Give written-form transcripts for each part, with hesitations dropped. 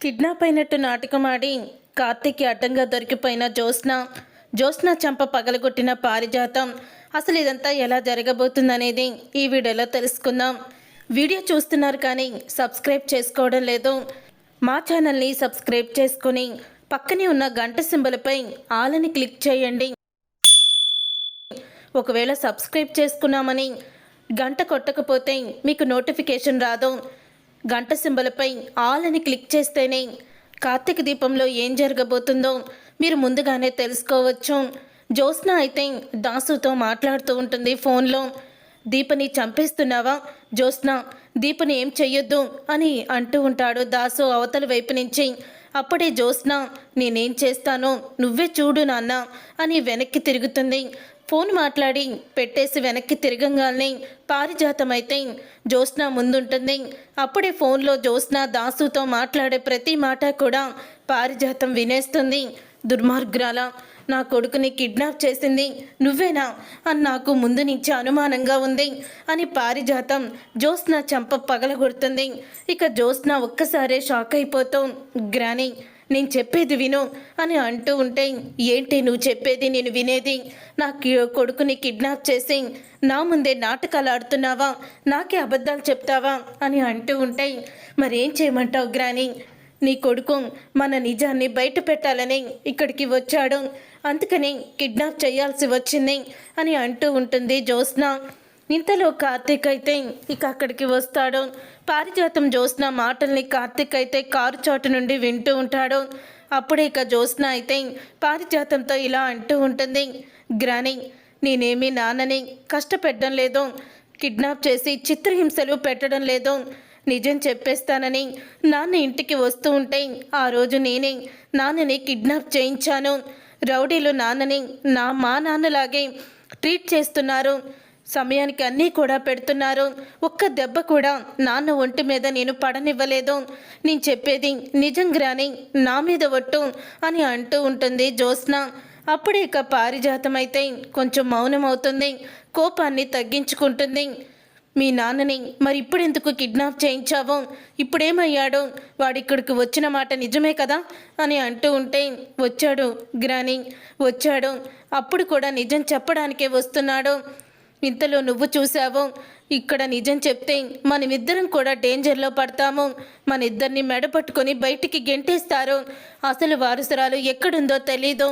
Kidnap అయినట్టు నాటకమాడి కార్తీక్కి అడ్డంగా దొరికిపోయిన జ్యోత్స్న చంప పగలగొట్టిన పారిజాతం. అసలు ఇదంతా ఎలా జరగబోతుందనేది ఈ వీడియోలో తెలుసుకుందాం. వీడియో చూస్తున్నారు కానీ సబ్స్క్రైబ్ చేసుకోవడం లేదు. మా ఛానల్ని సబ్స్క్రైబ్ చేసుకొని పక్కనే ఉన్న గంట సింబల్పై ఆల్ అని క్లిక్ చేయండి. ఒకవేళ సబ్స్క్రైబ్ చేసుకున్నామని గంట కొట్టకపోతే మీకు నోటిఫికేషన్ రాదు. గంట సింబల్పై ఆల్ అని క్లిక్ చేస్తేనే కార్తీక దీపంలో ఏం జరగబోతుందో మీరు ముందుగానే తెలుసుకోవచ్చు. జ్యోత్స్న అయితే దాసుతో మాట్లాడుతూ ఉంటుంది ఫోన్లో. దీపని చంపేస్తున్నావా జ్యోత్స్న, దీపని ఏం చెయ్యొద్దు అని అంటూ ఉంటాడు దాసు అవతల వైపు నుంచి. అప్పుడే జ్యోత్స్న నేనేం చేస్తానో నువ్వే చూడు నాన్న అని వెనక్కి తిరుగుతుంది. ఫోన్ మాట్లాడి పెట్టేసి వెనక్కి తిరగంగానే పారిజాతం అయితే జ్యోత్స్న ముందుంటుంది. అప్పుడే ఫోన్లో జ్యోత్స్న దాసుతో మాట్లాడే ప్రతి మాట కూడా పారిజాతం వినేస్తుంది. దుర్మార్గురాల, నా కొడుకుని కిడ్నాప్ చేసింది నువ్వేనా అని నాకు ముందు నుంచి అనుమానంగా ఉంది అని పారిజాతం జ్యోత్స్న చంప పగలగొడుతుంది. ఇక జ్యోత్స్న ఒక్కసారే షాక్ అయిపోతూ గ్రాని నేను చెప్పేది విను అని అంటూ ఉంటే, ఏంటి నువ్వు చెప్పేది నేను వినేది? నా కొడుకుని కిడ్నాప్ చేసి నా ముందే నాటకాలు ఆడుతున్నావా, నాకే అబద్ధాలు చెప్తావా అని అంటూ ఉంటే, మరేం చేయమంటావు గ్రాని? నీ కొడుకు మన నిజాన్ని బయట పెట్టాలని ఇక్కడికి వచ్చాడు, అందుకని కిడ్నాప్ చేయాల్సి వచ్చింది అని అంటూ ఉంటుంది జ్యోత్స్న. ఇంతలో కార్తీక్ అయితే ఇక అక్కడికి వస్తాడు. పారిజాతం జ్యోత్స్న మాటల్ని కార్తీక్ అయితే కారు చాటు నుండి వింటూ ఉంటాడు. అప్పుడే ఇక జ్యోత్స్న అయితే పారిజాతంతో ఇలా అంటూ ఉంటుంది, గ్రాని నేనేమీ నాన్నని కష్టపెట్టడం లేదు, కిడ్నాప్ చేసి చిత్రహింసలు పెట్టడం లేదు. నిజం చెప్పేస్తానని నాన్న ఇంటికి వస్తూ ఉంటే ఆ రోజు నేనే నాన్నని కిడ్నాప్ చేయించాను. రౌడీలు నాన్నని మా నాన్నలాగే ట్రీట్ చేస్తున్నారు, సమయానికి అన్నీ కూడా పెడుతున్నారు. ఒక్క దెబ్బ కూడా నాన్న ఒంటి మీద నేను పడనివ్వలేదు. నేను చెప్పేది నిజం గ్రాని, నా మీద ఒట్టు అని అంటూ ఉంటుంది జ్యోత్స్న. అప్పుడే ఇక పారిజాతం అయితే కొంచెం మౌనం అవుతుంది, కోపాన్ని తగ్గించుకుంటుంది. మీ నాన్నని మరి ఇప్పుడెందుకు కిడ్నాప్ చేయించావో, ఇప్పుడేమయ్యాడో, వాడిక్కడికి వచ్చిన మాట నిజమే కదా అని అంటూ ఉంటే, వచ్చాడు గ్రాని వచ్చాడు, అప్పుడు కూడా నిజం చెప్పడానికే వస్తున్నాడు. ఇంతలో నువ్వు చూసావు, ఇక్కడ నిజం చెప్తే మనమిద్దరం కూడా డేంజర్లో పడతాము, మన ఇద్దరిని మెడపట్టుకొని బయటికి గెంటేస్తారు. అసలు వారసురాలు ఎక్కడుందో తెలీదు.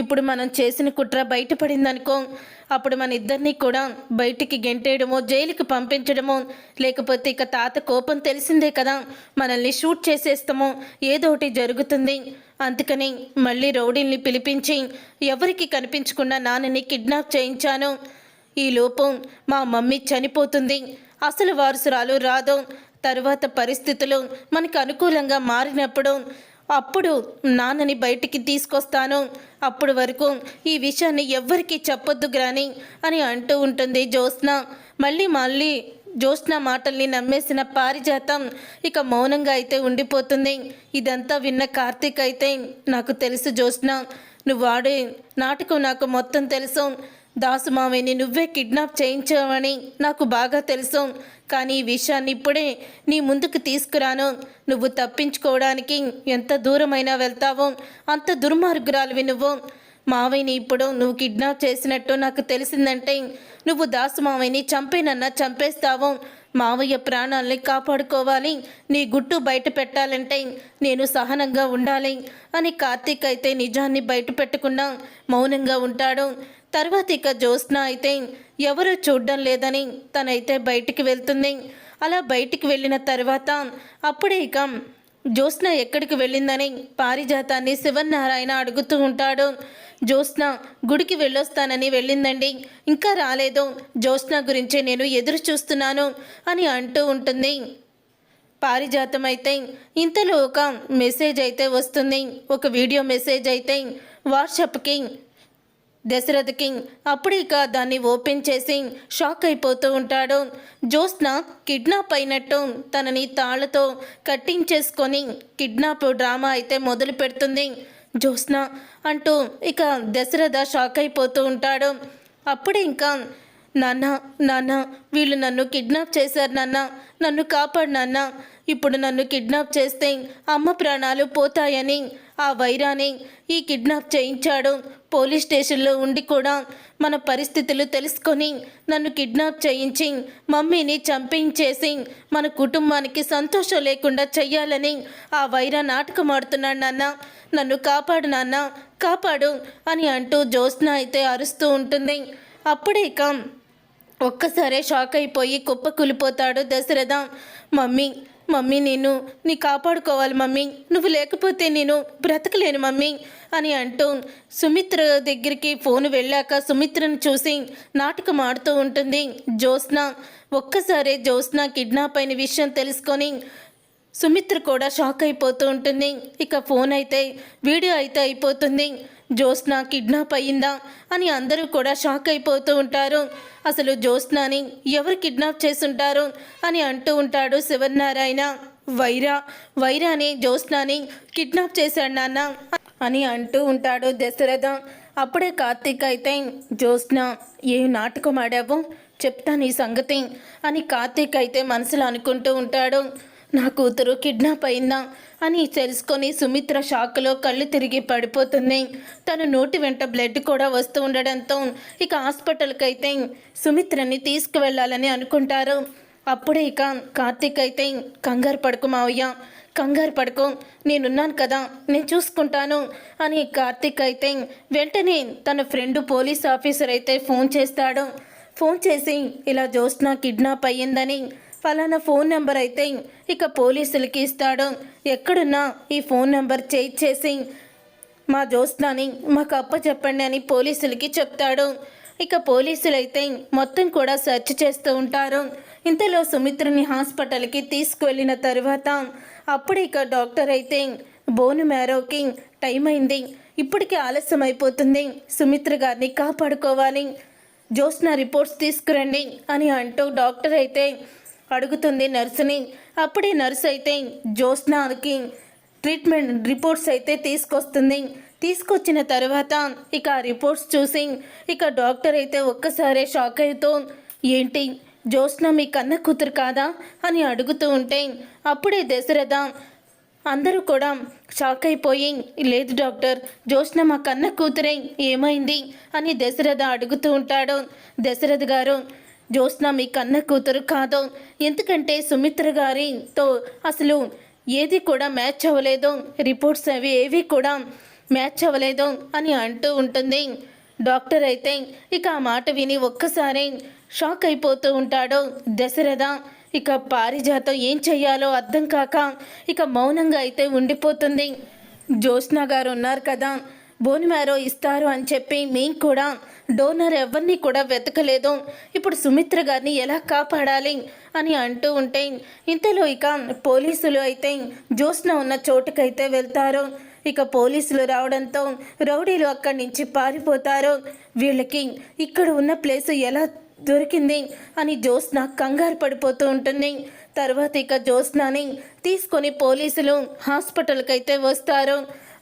ఇప్పుడు మనం చేసిన కుట్ర బయటపడిందనుకో, అప్పుడు మన ఇద్దరిని కూడా బయటికి గెంటేయడమో జైలుకి పంపించడమో, లేకపోతే ఇక తాత కోపం తెలిసిందే కదా, మనల్ని షూట్ చేసేస్తామో ఏదో ఒకటి జరుగుతుంది. అందుకని మళ్ళీ రౌడీల్ని పిలిపించి ఎవరికి కనిపించకుండా నాన్నని కిడ్నాప్ చేయించాను. ఈ లోపం మా మమ్మీ చనిపోతుంది, అసలు వారసురాలు రాదు. తరువాత పరిస్థితులు మనకు అనుకూలంగా మారినప్పుడు అప్పుడు నాన్నని బయటికి తీసుకొస్తాను. అప్పుడు వరకు ఈ విషయాన్ని ఎవ్వరికీ చెప్పొద్దు గ్రాని అని అంటూ ఉంటుంది జ్యోత్స్న. మళ్ళీ జ్యోత్స్న మాటల్ని నమ్మేసిన పారిజాతం ఇక మౌనంగా అయితే ఉండిపోతుంది. ఇదంతా విన్న కార్తీక్ అయితే, నాకు తెలుసు జ్యోత్స్న, నువ్వు ఆడే నాటకం నాకు మొత్తం తెలుసు. దాసు మావయ్యని నువ్వే కిడ్నాప్ చేయించావని నాకు బాగా తెలుసు. కానీ ఈ విషయాన్ని ఇప్పుడే నీ ముందుకు తీసుకురాను. నువ్వు తప్పించుకోవడానికి ఎంత దూరమైనా వెళ్తావో అంత దుర్మార్గురాలివి నువ్వు. మావయ్యని ఇప్పుడు నువ్వు కిడ్నాప్ చేసినట్టు నాకు తెలిసిందంటే నువ్వు దాసు మావయ్యని చంపేనన్నా చంపేస్తావు. మావయ్య ప్రాణాలని కాపాడుకోవాలి, నీ గుట్టు బయట పెట్టాలంటే నేను సహనంగా ఉండాలి అని కార్తీక్ అయితే నిజాన్ని బయట పెట్టకుండా మౌనంగా ఉంటాడు. తర్వాత ఇక జ్యోత్స్న అయితే ఎవరూ చూడడం లేదని తనైతే బయటికి వెళ్తుంది. అలా బయటికి వెళ్ళిన తర్వాత అప్పుడే ఇక జ్యోత్స్న ఎక్కడికి వెళ్ళిందని పారిజాతాన్ని శివనారాయణ అడుగుతూ ఉంటాడు. జ్యోత్స్న గుడికి వెళ్ళొస్తానని వెళ్ళిందండి, ఇంకా రాలేదు, జ్యోత్స్న గురించి నేను ఎదురు చూస్తున్నాను అని అంటూ ఉంటుంది పారిజాతం. అయితే ఇంతలో ఒక మెసేజ్ అయితే వస్తుంది, ఒక వీడియో మెసేజ్ అయితే వాట్సాప్కి దశరథకి. అప్పుడు ఇక దాన్ని ఓపెన్ చేసి షాక్ అయిపోతూ ఉంటాడు. జ్యోత్స్న కిడ్నాప్ అయినట్టు తనని తాళ్లతో కట్టించేసుకొని కిడ్నాప్ డ్రామా అయితే మొదలు పెడుతుంది జ్యోత్స్న అంటూ ఇక దశరథ షాక్ అయిపోతూ ఉంటాడు. అప్పుడే ఇంకా నాన్న నాన్న వీళ్ళు నన్ను కిడ్నాప్ చేశారు నాన్న, నన్ను కాపాడు నాన్న. ఇప్పుడు నన్ను కిడ్నాప్ చేస్తే అమ్మ ప్రాణాలు పోతాయని ఆ వైరాని ఈ కిడ్నాప్ చేయించాడు. పోలీస్ స్టేషన్లో ఉండి కూడా మన పరిస్థితులు తెలుసుకొని నన్ను కిడ్నాప్ చేయించి మమ్మీని చంపించేసి మన కుటుంబానికి సంతోషం లేకుండా చెయ్యాలని ఆ వైరా నాటకం ఆడుతున్నాడు నాన్న. నన్ను కాపాడు నాన్న, కాపాడు అని అంటూ జ్యోత్స్న అయితే అరుస్తూ ఉంటుంది. అప్పుడే ఇక ఒక్కసారే షాక్ అయిపోయి కుప్ప కూలిపోతాడు దశరథ. మమ్మీ మమ్మీ నీ కాపాడుకోవాలి మమ్మీ, నువ్వు లేకపోతే నేను బ్రతకలేను మమ్మీ అని అంటూ సుమిత్ర దగ్గరికి ఫోన్ వెళ్ళాక సుమిత్రను చూసి నాటకం ఆడుతూ ఉంటుంది జ్యోత్స్న. ఒక్కసారే జ్యోత్స్న కిడ్నాప్ అయిన విషయం తెలుసుకొని సుమిత్ర కూడా షాక్ అయిపోతూ ఉంటుంది. ఇక ఫోన్ అయితే వీడియో అయితే అయిపోతుంది. జ్యోత్స్న కిడ్నాప్ అయ్యిందా అని అందరూ కూడా షాక్ అయిపోతూ ఉంటారు. అసలు జ్యోత్స్నని ఎవరు కిడ్నాప్ చేసుంటారు అని అంటూ ఉంటాడు శివనారాయణ. వైరాని జ్యోత్స్నని కిడ్నాప్ చేశాడు నాన్న అని అంటూ ఉంటాడు దశరథ. అప్పుడే కార్తీక్ అయితే జ్యోత్స్న ఏ నాటకం ఆడావు చెప్తాను ఈ సంగతి అని కార్తీక్ అయితే మనసులో అనుకుంటూ ఉంటాడు. నా కూతురు కిడ్నాప్ అయిందా అని తెలుసుకొని సుమిత్ర షాక్లో కళ్ళు తిరిగి పడిపోతుంది. తన నోటి వెంట బ్లడ్ కూడా వస్తూ ఉండడంతో ఇక హాస్పిటల్కి అయితే సుమిత్రని తీసుకువెళ్ళాలని అనుకుంటారు. అప్పుడే ఇక కార్తీక్ అయితే కంగారు పడుకు మావయ్య, కంగారు పడుకో, నేనున్నాను కదా, నేను చూసుకుంటాను అని కార్తీక్ అయితే వెంటనే తన ఫ్రెండ్ పోలీస్ ఆఫీసర్ అయితే ఫోన్ చేస్తాడు. ఫోన్ చేసి ఇలా జ్యోత్స్న కిడ్నాప్ అయ్యిందని ఫలానా ఫోన్ నెంబర్ అయితే ఇక పోలీసులకి ఇస్తాడు. ఎక్కడున్నా ఈ ఫోన్ నెంబర్ చేసి మా జ్యోత్స్నని మాకు అప్పచెప్పండి అని పోలీసులకి చెప్తాడు. ఇక పోలీసులు అయితే మొత్తం కూడా సెర్చ్ చేస్తూ ఉంటారు. ఇంతలో సుమిత్రని హాస్పిటల్కి తీసుకువెళ్ళిన తర్వాత అప్పుడు ఇక డాక్టర్ అయితే బోను మ్యారోకి టైం అయింది, ఇప్పటికే ఆలస్యం అయిపోతుంది, సుమిత్ర గారిని కాపాడుకోవాలి, జ్యోత్స్న రిపోర్ట్స్ తీసుకురండి అని అంటూ డాక్టర్ అయితే అడుగుతుంది నర్సుని. అప్పుడే నర్సు అయితే జ్యోత్స్నకి ట్రీట్మెంట్ రిపోర్ట్స్ అయితే తీసుకొచ్చిన తర్వాత ఇక ఆ రిపోర్ట్స్ చూసి ఇక డాక్టర్ అయితే ఒక్కసారే షాక్ అవుతూ ఏంటి జ్యోత్స్న మీ కన్న కూతురు కాదా అని అడుగుతూ ఉంటే అప్పుడే దశరథ అందరూ కూడా షాక్ అయిపోయి లేదు డాక్టర్, జ్యోత్స్న మా కన్న కూతురే, ఏమైంది అని దశరథ అడుగుతూ ఉంటాడు. దశరథ గారు జ్యోత్స్న మీ కన్న కూతురు కాదు, ఎందుకంటే సుమిత్ర గారితో అసలు ఏది కూడా మ్యాచ్ అవ్వలేదు, రిపోర్ట్స్ అవి ఏవి కూడా మ్యాచ్ అవ్వలేదు అని అంటూ ఉంటుంది. డాక్టర్ అయితే ఇక ఆ మాట విని ఒక్కసారి షాక్ అయిపోతూ ఉంటాడు దశరథ. ఇక పారిజాతం ఏం చెయ్యాలో అర్థం కాక ఇక మౌనంగా అయితే ఉండిపోతుంది. జ్యోత్స్న గారు ఉన్నారు కదా, బోన్ మ్యారో ఇస్తారు అని చెప్పి మేము కూడా డోనర్ ఎవరిని కూడా వెతకలేదు, ఇప్పుడు సుమిత్ర గారిని ఎలా కాపాడాలి అని అంటూ ఉంటే ఇంతలో ఇక పోలీసులు అయితే జ్యోత్స్న ఉన్న చోటుకైతే వెళ్తారు. ఇక పోలీసులు రావడంతో రౌడీలు అక్కడి నుంచి పారిపోతారు. వీళ్ళకి ఇక్కడ ఉన్న ప్లేసు ఎలా దొరికింది అని జ్యోత్స్న కంగారు పడిపోతూ ఉంటుంది. తర్వాత ఇక జ్యోత్స్నని తీసుకొని పోలీసులు హాస్పిటల్కి అయితే వస్తారు.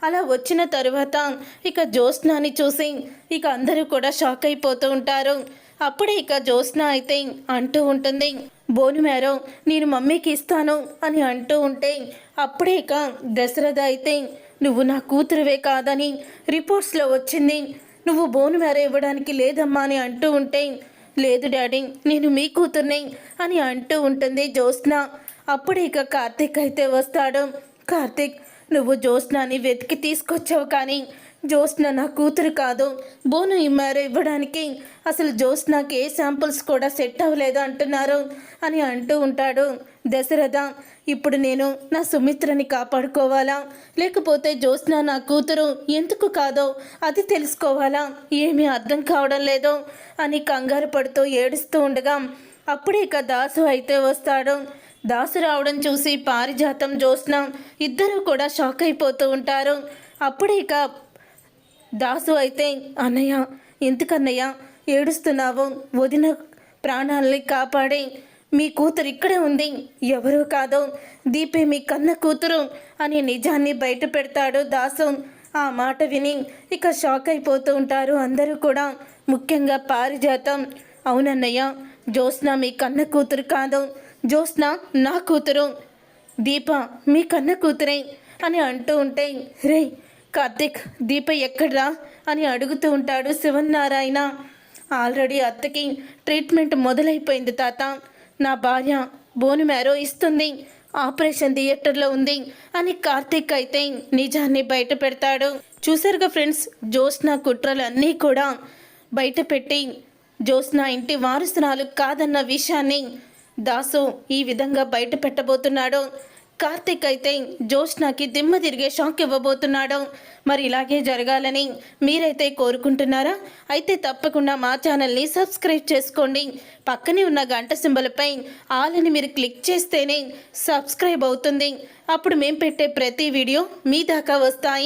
అలా వచ్చిన తర్వాత ఇక జ్యోత్స్నని చూసి ఇక అందరూ కూడా షాక్ అయిపోతూ ఉంటారు. అప్పుడే ఇక జ్యోత్స్న అయితే అంటూ ఉంటుంది బోన్ మ్యారో నేను మమ్మీకి ఇస్తాను అని అంటూ ఉంటే అప్పుడే ఇక దశరథ అయితే నువ్వు నా కూతురువే కాదని రిపోర్ట్స్లో వచ్చింది, నువ్వు బోన్ మ్యారో ఇవ్వడానికి లేదమ్మా అని అంటూ ఉంటే లేదు డాడీ నేను మీ కూతుర్ని అని అంటూ ఉంటుంది జ్యోత్స్న. అప్పుడే ఇక కార్తీక్ అయితే వస్తాడు. కార్తీక్ నువ్వు జ్యోత్స్నని వెతికి తీసుకొచ్చావు కానీ జ్యోత్స్న నా కూతురు కాదు, బోను ఇమ్మారు ఇవ్వడానికి అసలు జ్యోత్స్నకి ఏ శాంపుల్స్ కూడా సెట్ అవ్వలేదు అంటున్నారు అని అంటూ ఉంటాడు దశరథ. ఇప్పుడు నేను నా సుమిత్రని కాపాడుకోవాలా లేకపోతే జ్యోత్స్న నా కూతురు ఎందుకు కాదో అది తెలుసుకోవాలా ఏమీ అర్థం కావడం లేదు అని కంగారు పడుతూ ఏడుస్తూ ఉండగా అప్పుడే ఇక దాసు అయితే వస్తాడు. దాసు రావడం చూసి పారిజాతం జ్యోత్స్న ఇద్దరూ కూడా షాక్ అయిపోతూ ఉంటారు. అప్పుడే ఇక దాసు అయితే అన్నయ్య ఎందుకన్నయ్య ఏడుస్తున్నావు, వదిన ప్రాణాలని కాపాడి మీ కూతురు ఇక్కడే ఉంది, ఎవరూ కాదు దీపే మీ కన్న కూతురు అని నిజాన్ని బయట పెడతాడు దాసు. ఆ మాట విని ఇక షాక్ అయిపోతూ ఉంటారు అందరూ కూడా, ముఖ్యంగా పారిజాతం. అవునన్నయ్య, జ్యోత్స్న మీ కన్న కూతురు కాదు, జ్యోత్స్న నా కూతురు, దీప మీ కన్న కూతురే అని అంటూ ఉంటే, రే కార్తిక్, దీప ఎక్కడ్రా అని అడుగుతూ ఉంటాడు శివనారాయణ. ఆల్రెడీ అత్తకి ట్రీట్మెంట్ మొదలైపోయింది తాత, నా భార్య బోన్ మ్యారో ఇస్తుంది, ఆపరేషన్ థియేటర్లో ఉంది అని కార్తిక్ అయితే నిజాన్ని బయట పెడతాడు. చూసారుగా ఫ్రెండ్స్, జ్యోత్స్న కుట్రలన్నీ కూడా బయట పెట్టి జ్యోత్స్న ఇంటి వారసురాలు కాదన్న విషయాన్ని దాసు ఈ విధంగా బయట పెట్టబోతున్నాడు. కార్తిక్ అయితే జ్యోత్స్నకి దిమ్మ తిరిగే షాక్ ఇవ్వబోతున్నాడు. మరి ఇలాగే జరగాలని మీరైతే కోరుకుంటున్నారా? అయితే తప్పకుండా మా ఛానల్ని సబ్స్క్రైబ్ చేసుకోండి. పక్కనే ఉన్న గంట సింబల్పై ఆల్ అని మీరు క్లిక్ చేస్తేనే సబ్స్క్రైబ్ అవుతుంది. అప్పుడు మేము పెట్టే ప్రతి వీడియో మీ దాకా వస్తాయి.